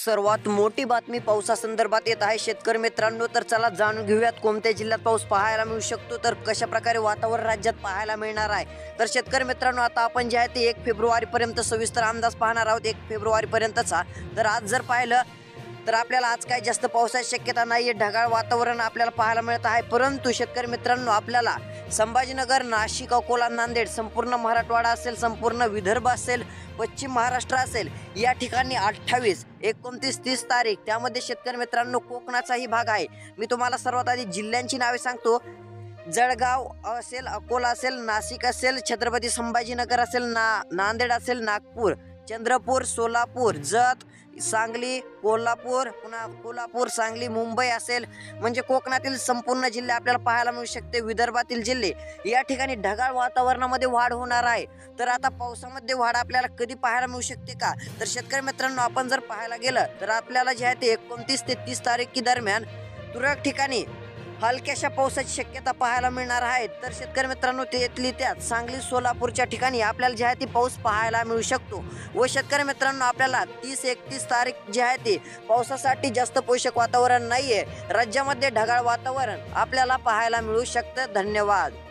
सर्वात मोठी बातमी पावसासंदर्भात येत आहे शेतकरी मित्रांनो। तर चला जाणून घेऊयात कोणत्या जिल्ह्यात पाऊस पाहायला मिळू शकतो, तर कशा प्रकारे वातावरण राज्यात पाहायला मिळणार आहे। तर शेतकरी मित्रांनो, आता आपण जे आहे ते 1 फेब्रुवारी पर्यंत सविस्तर अंदाज पाहणार आहोत, 1 फेब्रुवारी पर्यंतचा। तर आज जर पाहिलं तर आपल्याला आज काही जास्त पावसाची शक्यता नाहीये, ढगाळ वातावरण आपल्याला पाहायला मिळत आहे। परंतु शेतकरी मित्रांनो, आपल्याला संभाजीनगर, नाशिक, अकोला, नांदेड, संपूर्ण मराठवाडा असेल, संपूर्ण विदर्भ असेल, पश्चिम महाराष्ट्र असेल, या ठिकाणी 28, 29, 30 तारीख, त्यामध्ये शेतकरी मित्रांनो कोकणाचाही भाग आहे। मी तुम्हाला सर्वात आधी जिल्ह्यांची नावे सांगतो। जळगाव असेल, अकोला असेल, नाशिक असेल, छत्रपती संभाजीनगर असेल, नांदेड असेल, नागपूर, चंद्रपूर, सोलापूर, जत, सांगली, कोल्हापूर, पुन्हा कोल्हापूर, सांगली, मुंबई असेल, म्हणजे कोकणातील संपूर्ण जिल्हे आपल्याला पाहायला मिळू शकते। विदर्भातील जिल्हे या ठिकाणी ढगाळ वातावरणामध्ये वाढ होणार आहे। तर आता पावसामध्ये वाढ आपल्याला कधी पाहायला मिळू शकते का? तर शेतकरी मित्रांनो, आपण जर पाहायला गेलं तर आपल्याला जे आहे ते 29 ते 30 तारखे दरम्यान तुरळक ठिकाणी हलक्याशा पावसाची शक्यता पाहायला मिळणार आहे। तर शेतकरी मित्रांनो, त्यात सांगली, सोलापूरच्या ठिकाणी आपल्याला जे आहे ते पाऊस पाहायला मिळू शकतो। व शेतकरी मित्रांनो, आपल्याला 30-31 तारीख जे आहे ते पावसासाठी जास्त पोषक वातावरण नाहीये, राज्यामध्ये ढगाळ वातावरण आपल्याला पाहायला मिळू शकतं। धन्यवाद।